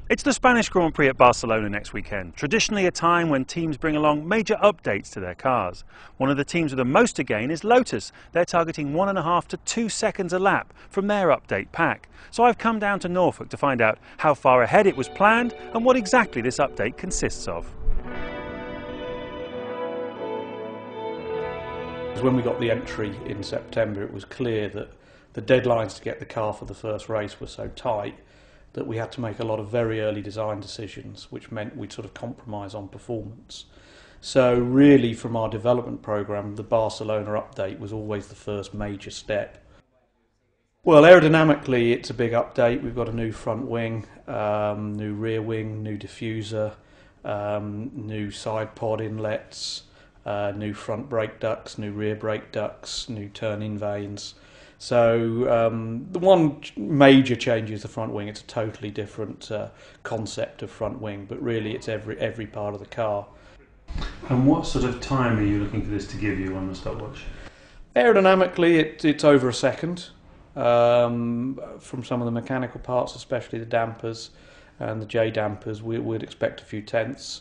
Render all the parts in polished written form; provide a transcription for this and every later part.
It's the Spanish Grand Prix at Barcelona next weekend, traditionally a time when teams bring along major updates to their cars. One of the teams with the most to gain is Lotus. They're targeting 1.5 to 2 seconds a lap from their update pack. So I've come down to Norfolk to find out how far ahead it was planned and what exactly this update consists of. When we got the entry in September, it was clear that the deadlines to get the car for the first race were so tight that we had to make a lot of very early design decisions, which meant we'd sort of compromise on performance. So really, from our development programme, the Barcelona update was always the first major step. Well, aerodynamically, it's a big update. We've got a new front wing, new rear wing, new diffuser, new side pod inlets, new front brake ducts, new rear brake ducts, new turn-in vanes. So the one major change is the front wing. It's a totally different concept of front wing, but really it's every part of the car. And what sort of time are you looking for this to give you on the stopwatch? Aerodynamically, it's over a second. From some of the mechanical parts, especially the dampers and the J dampers, we'd expect a few tenths.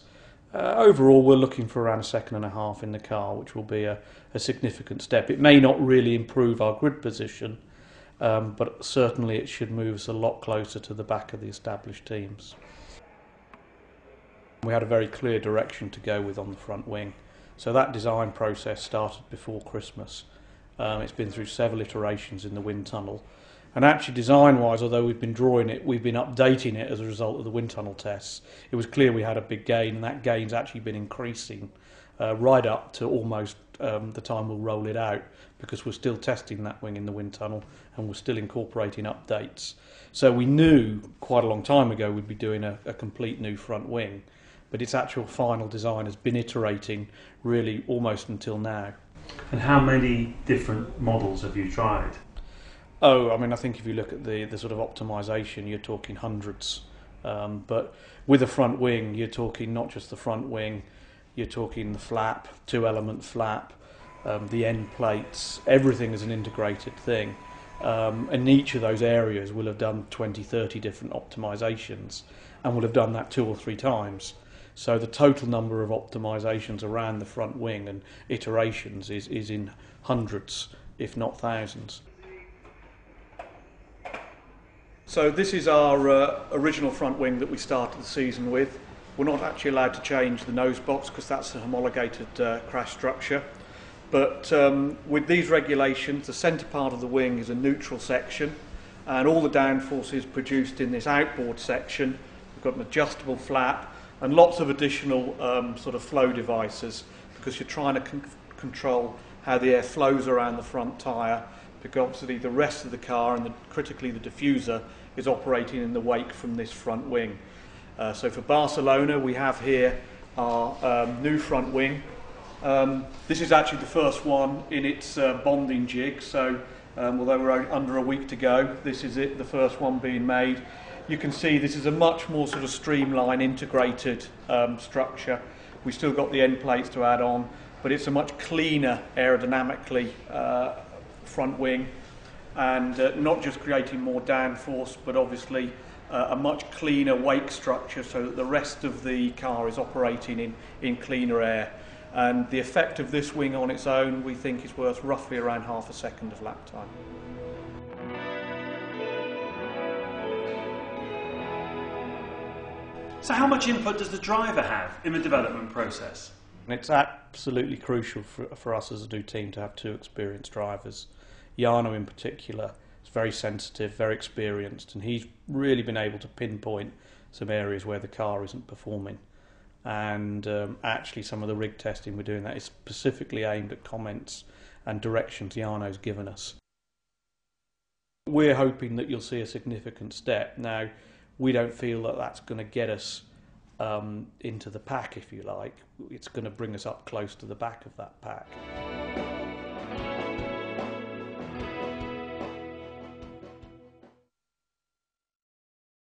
Overall, we're looking for around 1.5 seconds in the car, which will be a significant step. It may not really improve our grid position, but certainly it should move us a lot closer to the back of the established teams. We had a very clear direction to go with on the front wing, so that design process started before Christmas. It's been through several iterations in the wind tunnel. And actually, design-wise, although we've been drawing it, we've been updating it as a result of the wind tunnel tests. It was clear we had a big gain, and that gain's actually been increasing right up to almost the time we'll roll it out, because we're still testing that wing in the wind tunnel, and we're still incorporating updates. So we knew quite a long time ago we'd be doing a complete new front wing, but its actual final design has been iterating really almost until now. And how many different models have you tried? Oh, I mean, I think if you look at the sort of optimisation, you're talking hundreds. But with a front wing, you're talking not just the front wing, you're talking the flap, 2-element flap, the end plates, everything is an integrated thing. And each of those areas will have done 20, 30 different optimisations, and will have done that 2 or 3 times. So the total number of optimisations around the front wing and iterations is in hundreds, if not thousands. So this is our original front wing that we started the season with. We're not actually allowed to change the nose box because that's a homologated crash structure. But with these regulations, the centre part of the wing is a neutral section, and all the downforce is produced in this outboard section. We've got an adjustable flap and lots of additional sort of flow devices, because you're trying to control how the air flows around the front tyre, because obviously the rest of the car and critically the diffuser is operating in the wake from this front wing. So for Barcelona, we have here our new front wing. This is actually the first one in its bonding jig, so although we're under a week to go, this is it, the first one being made. You can see this is a much more sort of streamlined, integrated structure. We've still got the end plates to add on, but it's a much cleaner aerodynamically front wing, and not just creating more downforce, but obviously a much cleaner wake structure, so that the rest of the car is operating in cleaner air. And the effect of this wing on its own, we think, is worth roughly around 1/2 second of lap time. So how much input does the driver have in the development process? And it's absolutely crucial for us as a new team to have 2 experienced drivers. Jarno in particular is very sensitive, very experienced, and he's really been able to pinpoint some areas where the car isn't performing. And actually some of the rig testing we're doing that is specifically aimed at comments and directions Jarno's given us. We're hoping that you'll see a significant step. Now, we don't feel that that's going to get us into the pack, if you like. It's going to bring us up close to the back of that pack.